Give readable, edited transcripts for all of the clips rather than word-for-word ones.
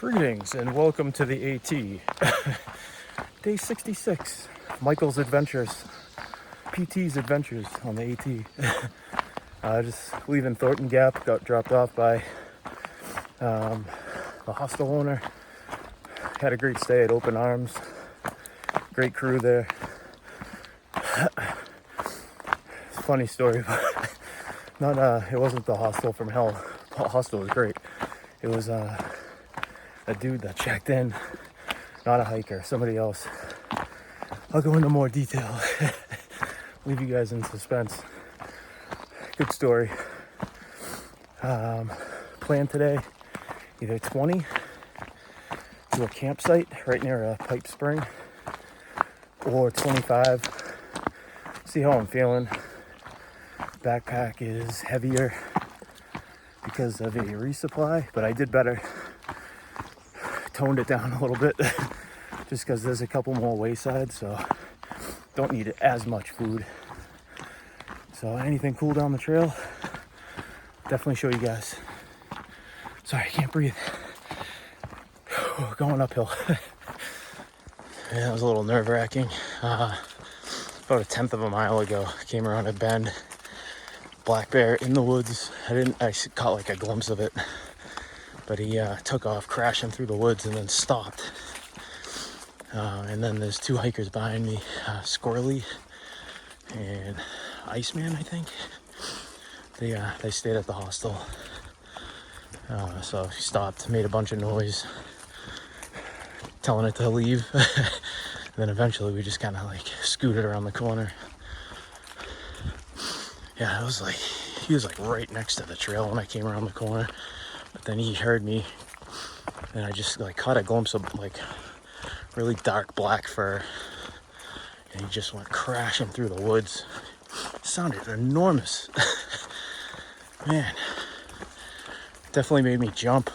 Greetings and welcome to the AT. Day 66. Michael's adventures. PT's adventures on the AT. Just leaving Thornton Gap. Got dropped off by the hostel owner. Had a great stay at Open Arms. Great crew there. Funny story, but it wasn't the hostel from hell. The hostel was great. It was a dude that checked in, not a hiker, somebody else. I'll go into more detail. Leave you guys in suspense. Good story. Plan today, either 20 to a campsite right near a pipe spring, or 25. See how I'm feeling. Backpack is heavier because of a resupply, but I did better. Toned it down a little bit just because there's a couple more waysides, so don't need as much food. So anything cool down the trail, definitely show you guys. Sorry, I can't breathe. Going uphill. Yeah, it was a little nerve-wracking. About a 1/10 of a mile ago, I came around a bend. Black bear in the woods. I caught like a glimpse of it, but he took off crashing through the woods and then stopped. And then there's two hikers behind me, Squirrely and Iceman, I think. They stayed at the hostel. So he stopped, made a bunch of noise, telling it to leave. And then eventually we just kind of like scooted around the corner. Yeah, he was like right next to the trail when I came around the corner. But then he heard me, and I just like caught a glimpse of like really dark black fur, and he just went crashing through the woods. Sounded enormous. Man, definitely made me jump.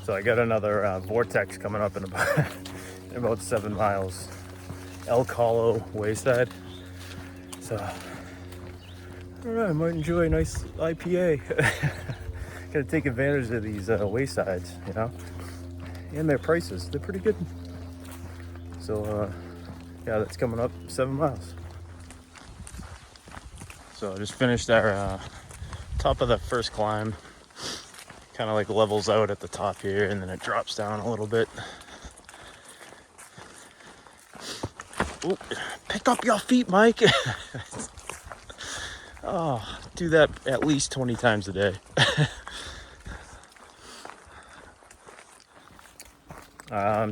So I got another vortex coming up in about 7 miles. Elk Hollow Wayside. So I don't know, I might enjoy a nice IPA. Gotta take advantage of these waysides, you know, and their prices, they're pretty good. So yeah, that's coming up 7 miles. So I just finished our top of the first climb. Kind of like levels out at the top here, and then it drops down a little bit. Ooh, pick up your feet, Mike. Oh, do that at least 20 times a day.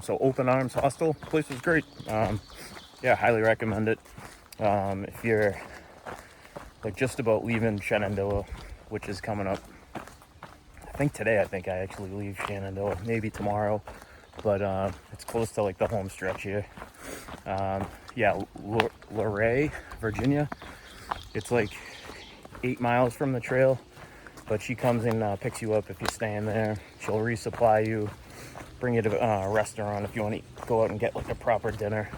So Open Arms Hostel, place was great. Yeah, highly recommend it. If you're like just about leaving Shenandoah, which is coming up, I think today, I actually leave Shenandoah, maybe tomorrow, but it's close to like the home stretch here. Yeah, Luray, Virginia. It's like 8 miles from the trail, but she comes and picks you up if you're staying there. She'll resupply you, bring you to a restaurant if you want to go out and get like a proper dinner.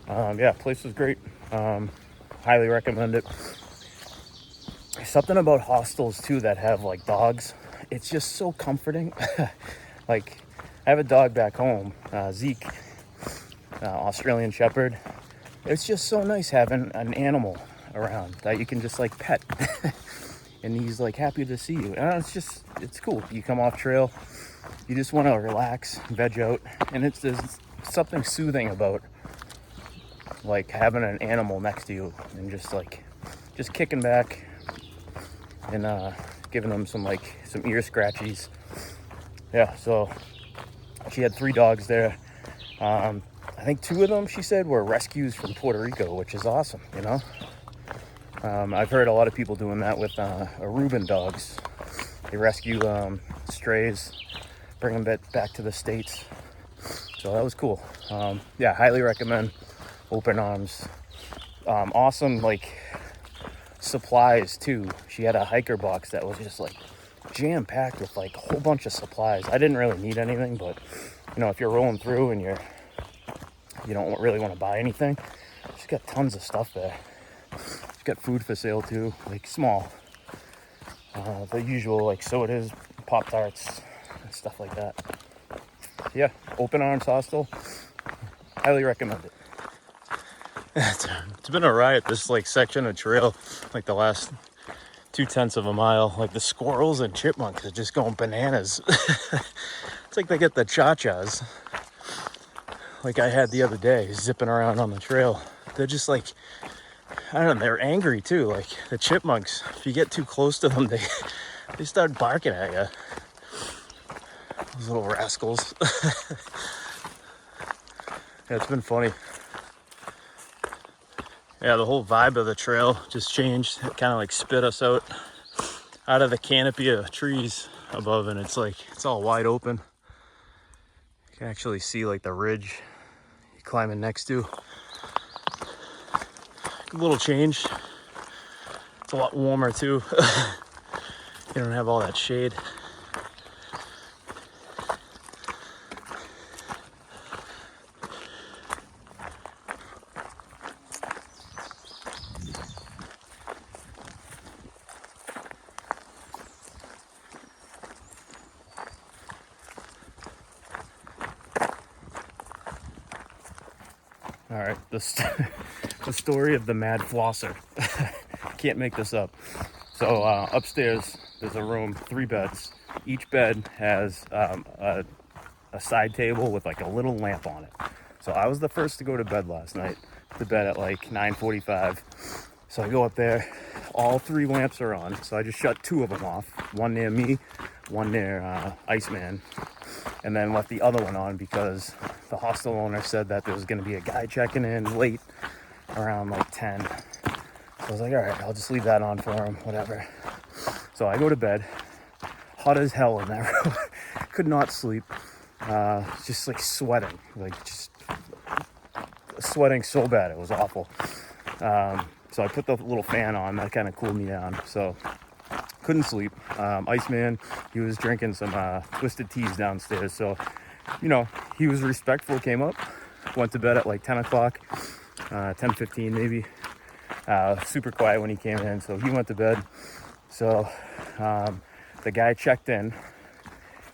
Yeah, place was great. Highly recommend it. There's something about hostels too that have like dogs. It's just so comforting. Like, I have a dog back home, Zeke, Australian Shepherd. It's just so nice having an animal around that you can just like pet. And he's like happy to see you. And it's cool. You come off trail, you just want to relax, veg out, and there's something soothing about like having an animal next to you and just kicking back and giving them some ear scratchies. Yeah, so she had 3 dogs there. I think 2 of them, she said, were rescues from Puerto Rico, which is awesome, you know. I've heard a lot of people doing that with Aruban dogs. They rescue strays, bring them back to the States. So that was cool. Yeah, highly recommend Open Arms. Awesome, like, supplies too. She had a hiker box that was just like jam-packed with like a whole bunch of supplies. I didn't really need anything, but you know, if you're rolling through and you don't really want to buy anything, she's got tons of stuff there. She's got food for sale too, like small, the usual like sodas, Pop-Tarts, and stuff like that. Yeah, Open Arms Hostel, highly recommend it. It's been a riot, this like section of trail, like the last 0.2 of a mile. Like the squirrels and chipmunks are just going bananas. It's like they get the cha-chas like I had the other day, zipping around on the trail. They're just like, I don't know, they're angry too. Like the chipmunks, if you get too close to them, they start barking at you. Those little rascals. Yeah, it's been funny. Yeah, the whole vibe of the trail just changed. It kind of like spit us out of the canopy of trees above, and it's like, it's all wide open. You can actually see like the ridge you're climbing next to. A little change. It's a lot warmer too. You don't have all that shade. All right, the story of the mad flosser. Can't make this up. So upstairs, there's a room, 3 beds. Each bed has a side table with like a little lamp on it. So I was the first to go to bed last night. To bed at like 9:45. So I go up there. All 3 lamps are on. So I just shut 2 of them off. One near me, one near Iceman. And then left the other one on because the hostel owner said that there was going to be a guy checking in late around like 10. So I was like, all right, I'll just leave that on for him, whatever. So I go to bed, hot as hell in that room. Could not sleep. Just like sweating, sweating so bad. It was awful. So I put the little fan on. That kind of cooled me down. So couldn't sleep. Iceman, he was drinking some twisted teas downstairs. So, you know, he was respectful, came up, went to bed at like 10 o'clock, 10:15 maybe. Super quiet when he came in. So he went to bed. So the guy checked in.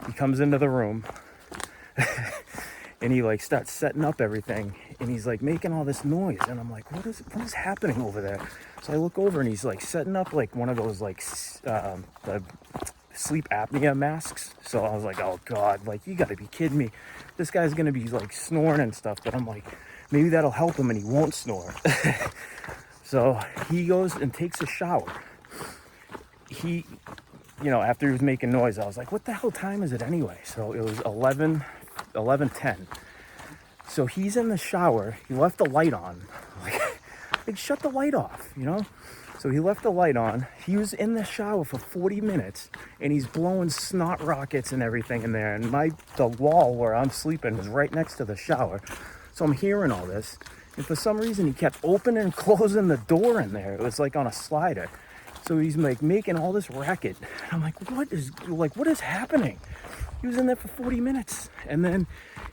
He comes into the room and he like starts setting up everything. And he's like making all this noise. And I'm like, what is happening over there? So I look over and he's like setting up like one of those like the sleep apnea masks. So I was like, oh God, like you gotta be kidding me. This guy's gonna be like snoring and stuff. But I'm like, maybe that'll help him and he won't snore. So he goes and takes a shower. He, you know, after he was making noise, I was like, what the hell time is it anyway? So it was 11:10. So he's in the shower. He left the light on. Like shut the light off, you know? So he left the light on. He was in the shower for 40 minutes and he's blowing snot rockets and everything in there. And the wall where I'm sleeping was right next to the shower. So I'm hearing all this. And for some reason he kept opening and closing the door in there. It was like on a slider. So he's like making all this racket. And I'm like, what is happening? He was in there for 40 minutes. And then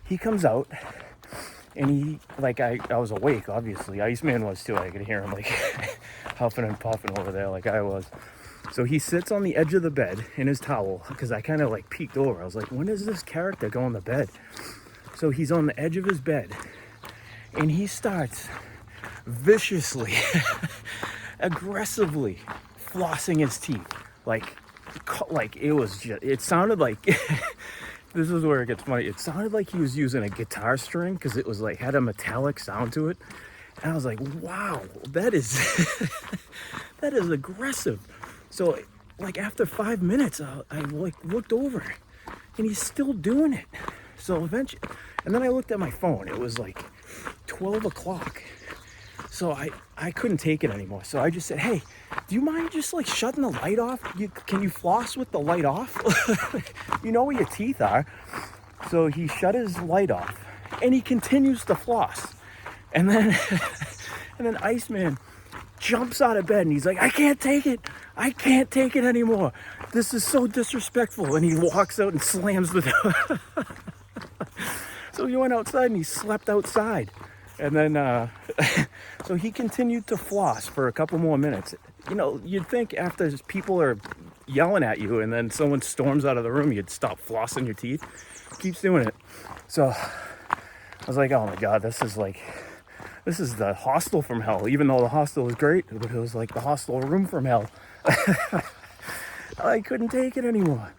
he comes out. And he, like, I was awake, obviously. Iceman was too. I could hear him, like, huffing and puffing over there like I was. So he sits on the edge of the bed in his towel, because I kind of, like, peeked over. I was like, when is this character going to bed? So he's on the edge of his bed, and he starts viciously, aggressively flossing his teeth. Like it was just, it sounded like... This is where it gets funny. It sounded like he was using a guitar string because it was like had a metallic sound to it. And I was like, wow, that is that is aggressive. So like after 5 minutes, I like looked over and he's still doing it. So eventually, and then I looked at my phone. It was like 12 o'clock. So I couldn't take it anymore. So I just said, hey, do you mind just like shutting the light off? Can you floss with the light off? You know where your teeth are. So he shut his light off and he continues to floss. And then Iceman jumps out of bed and he's like, I can't take it. I can't take it anymore. This is so disrespectful. And he walks out and slams the door. So he went outside and he slept outside. And then, so he continued to floss for a couple more minutes. You know, you'd think after people are yelling at you, and then someone storms out of the room, you'd stop flossing your teeth. Keeps doing it. So I was like, oh my God, this is the hostel from hell. Even though the hostel was great, but it was like the hostel room from hell. I couldn't take it anymore.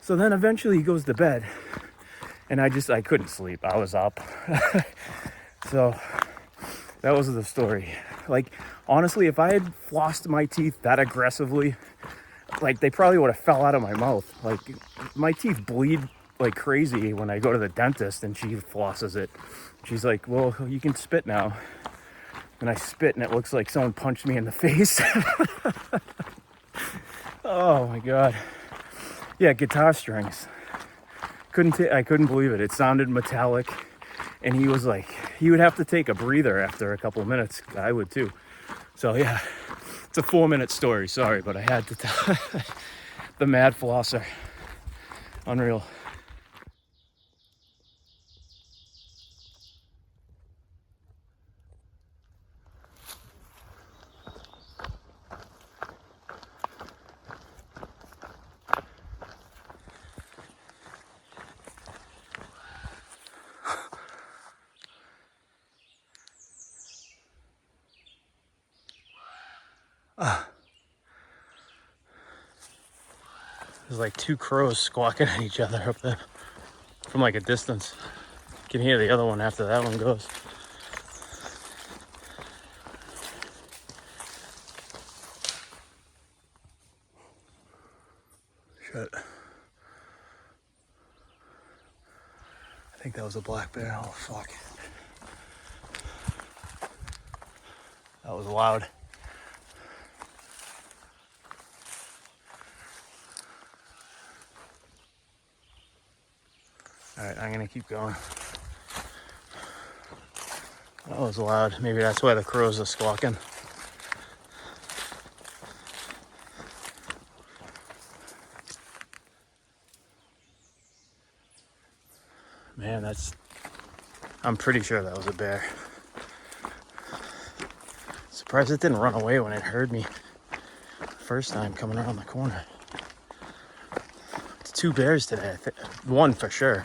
So then eventually he goes to bed, and I couldn't sleep. I was up. So that was the story. Like, honestly, if I had flossed my teeth that aggressively, like, they probably would have fell out of my mouth. Like, my teeth bleed like crazy when I go to the dentist and she flosses it. She's like, well, you can spit now. And I spit and it looks like someone punched me in the face. Oh my God. Yeah, guitar strings. I couldn't believe it. It sounded metallic. And he was like, he would have to take a breather after a couple of minutes. I would too. So yeah, it's a 4-minute story. Sorry, but I had to tell. The mad flosser. Unreal. There's like 2 crows squawking at each other up there from like a distance. You can hear the other one after that one goes. Shit. I think that was a black bear. Oh, fuck. That was loud. All right, I'm gonna keep going. That was loud. Maybe that's why the crows are squawking. Man, I'm pretty sure that was a bear. Surprised it didn't run away when it heard me first time coming around the corner. It's 2 bears today. One for sure.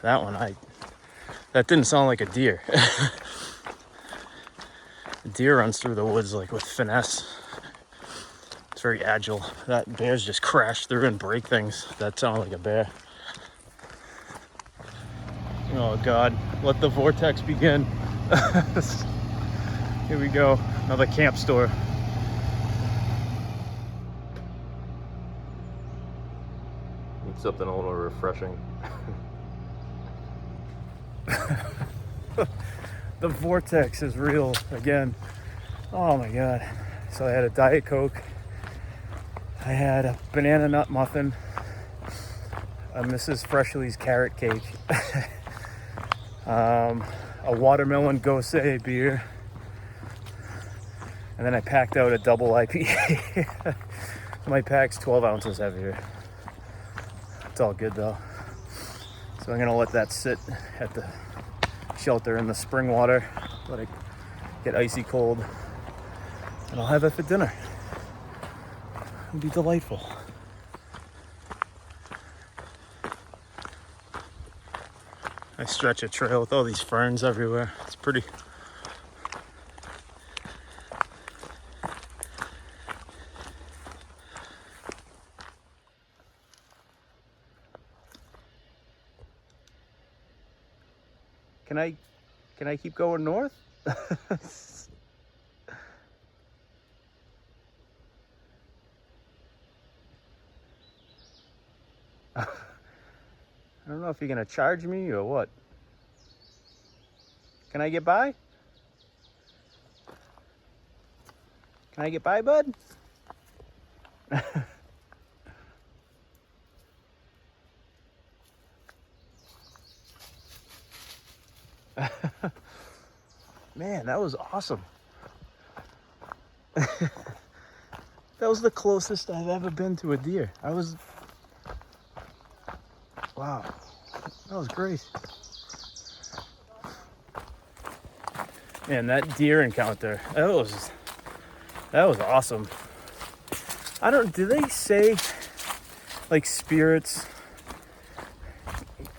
That didn't sound like a deer. A deer runs through the woods like with finesse. It's very agile. That bear's just crashed through and break things. That sounded like a bear. Oh God, let the vortex begin. Here we go, another camp store. Need something a little refreshing. The vortex is real again. Oh my God. So I had a Diet Coke. I had a banana nut muffin. A Mrs. Freshly's carrot cake. A watermelon Gose beer. And then I packed out a double IPA. My pack's 12 ounces heavier. It's all good though. So I'm gonna let that sit at the shelter in the spring water, let it get icy cold, and I'll have it for dinner. It'll be delightful. I stretch a trail with all these ferns everywhere. It's pretty. Can I keep going north? I don't know if you're gonna charge me or what. Can I get by? Can I get by, bud? Man, that was awesome. That was the closest I've ever been to a deer. Wow, that was great. Man, that deer encounter, that was awesome. do they say like spirits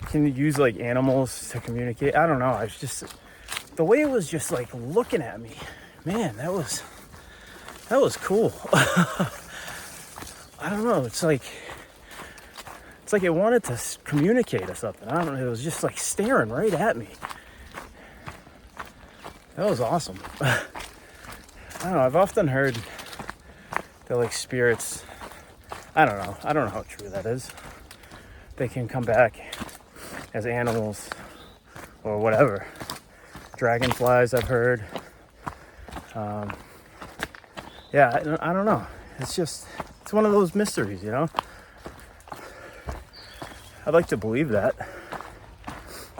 can use like animals to communicate? I don't know. It's just the way it was just like looking at me, man, that was cool. I don't know. It's like it wanted to communicate or something. I don't know. It was just like staring right at me. That was awesome. I don't know. I've often heard that like spirits, I don't know how true that is. They can come back as animals or whatever. Dragonflies, I've heard. Yeah, I don't know. It's one of those mysteries, you know? I'd like to believe that.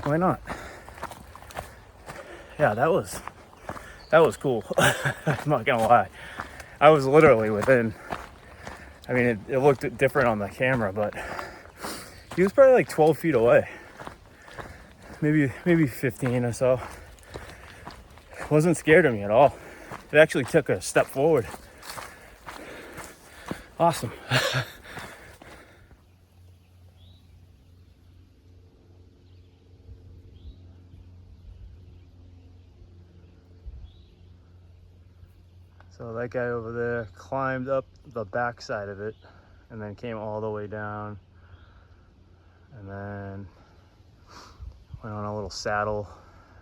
Why not? Yeah, that was cool. I'm not gonna lie. I was literally within, I mean, it looked different on the camera, but he was probably like 12 feet away. Maybe 15 or so. Wasn't scared of me at all. It actually took a step forward. Awesome. So that guy over there climbed up the back side of it and then came all the way down and then went on a little saddle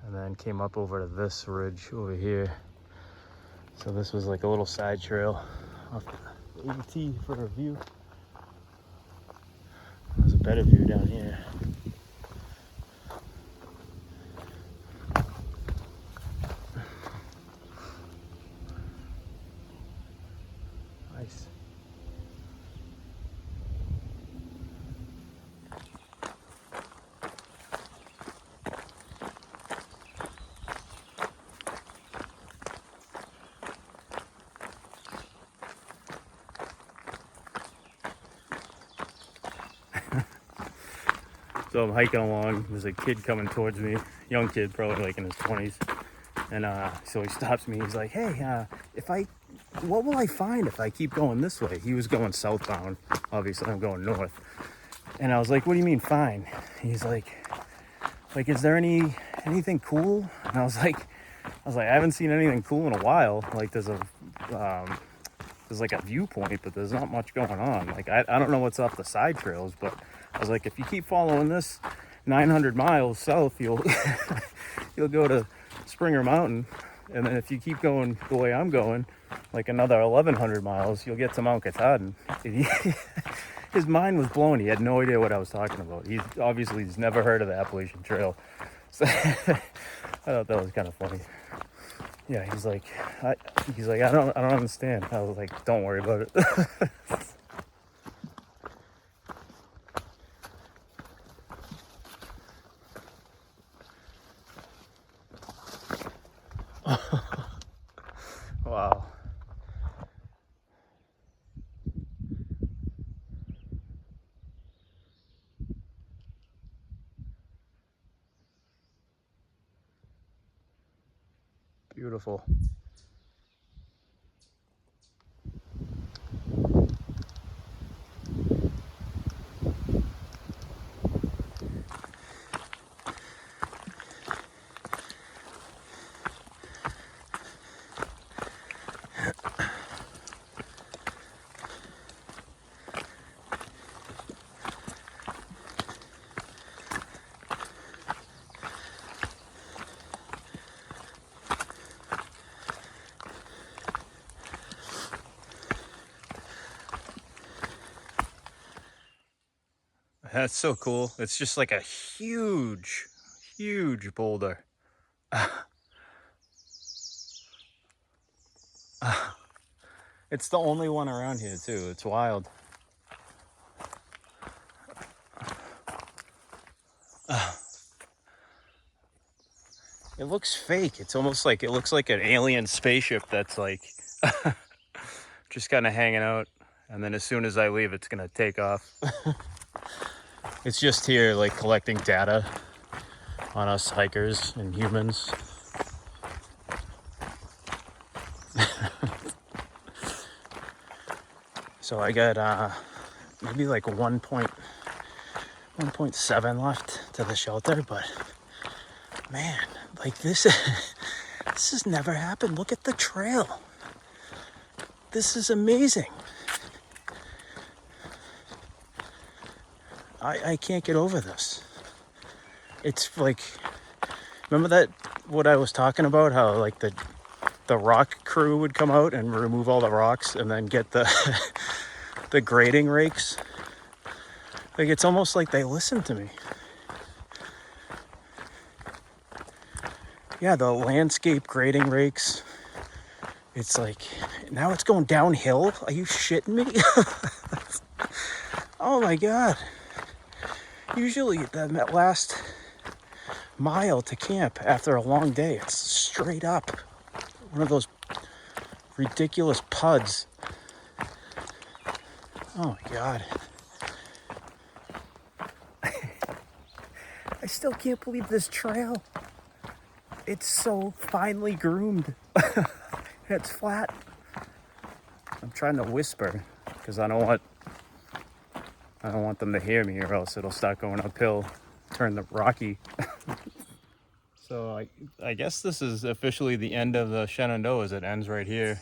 and then came up over to this ridge over here. So this was like a little side trail off the AT for a view. There's a better view down here. Nice. So I'm hiking along, there's a kid coming towards me, young kid, probably like in his 20s. And so he stops me, he's like, hey, what will I find if I keep going this way? He was going southbound, obviously I'm going north. And I was like, what do you mean find? He's like, is there anything cool? And I was like, I haven't seen anything cool in a while. Like there's like a viewpoint, but there's not much going on. Like I don't know what's off the side trails, but I was like, if you keep following this 900 miles south, you'll go to Springer Mountain, and then if you keep going the way I'm going, like another 1,100 miles, you'll get to Mount Katahdin. His mind was blown. He had no idea what I was talking about. He's never heard of the Appalachian Trail. So I thought that was kind of funny. Yeah, he's like, I don't understand. I was like, don't worry about it. Wow. Beautiful. That's so cool. It's just like a huge boulder. It's the only one around here too. It's wild. It looks fake. It's almost like it looks like an alien spaceship that's like just kind of hanging out. And then as soon as I leave, it's gonna take off. It's just here like collecting data on us hikers and humans. So I got maybe like 1.7 left to the shelter, but man, like this this has never happened. Look at the trail. This is amazing. I can't get over this. It's like, remember that, what I was talking about, how like the rock crew would come out and remove all the rocks and then get the the grading rakes? Like, it's almost like they listen to me. Yeah, the landscape grading rakes. It's like, now it's going downhill? Are you shitting me? Oh my God. Usually that last mile to camp after a long day, it's straight up. One of those ridiculous puds. Oh my God. I still can't believe this trail. It's so finely groomed. It's flat. I'm trying to whisper because I don't want them to hear me, or else it'll start going uphill, turn the rocky. So I guess this is officially the end of the Shenandoah, as it ends right here,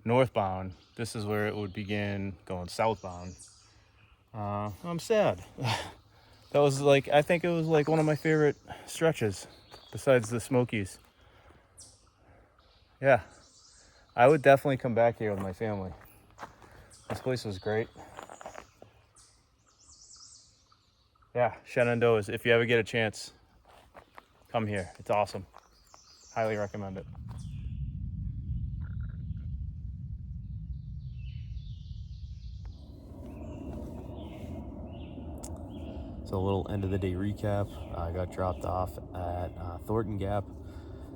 northbound. This is where it would begin going southbound. I'm sad. That was like, I think it was like one of my favorite stretches, besides the Smokies. Yeah, I would definitely come back here with my family. This place was great. Yeah, Shenandoah, if you ever get a chance, come here. It's awesome. Highly recommend it. So a little end of the day recap. I got dropped off at Thornton Gap,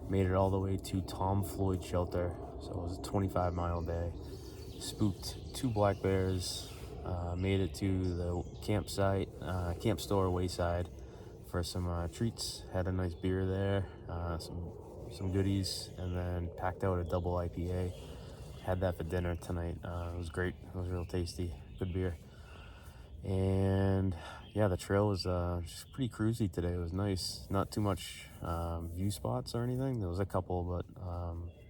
made it all the way to Tom Floyd shelter. So it was a 25-mile day. Spooked 2 black bears, made it to the campsite, camp store Wayside for some treats. Had a nice beer there, some goodies, and then packed out a double IPA. Had that for dinner tonight. It was great. It was real tasty. Good beer. And yeah, the trail was just pretty cruisy today. It was nice. Not too much view spots or anything. There was a couple, but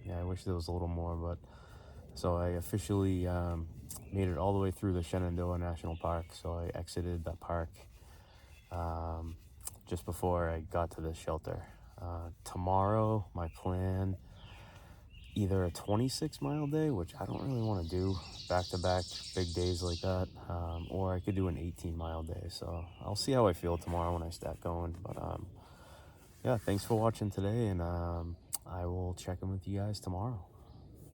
yeah, I wish there was a little more. But so I officially made it all the way through the Shenandoah National Park. So I exited the park just before I got to the shelter. Tomorrow, my plan, either a 26-mile day, which I don't really want to do back-to-back big days like that, or I could do an 18-mile day. So I'll see how I feel tomorrow when I start going. But yeah, thanks for watching today, and I will check in with you guys tomorrow.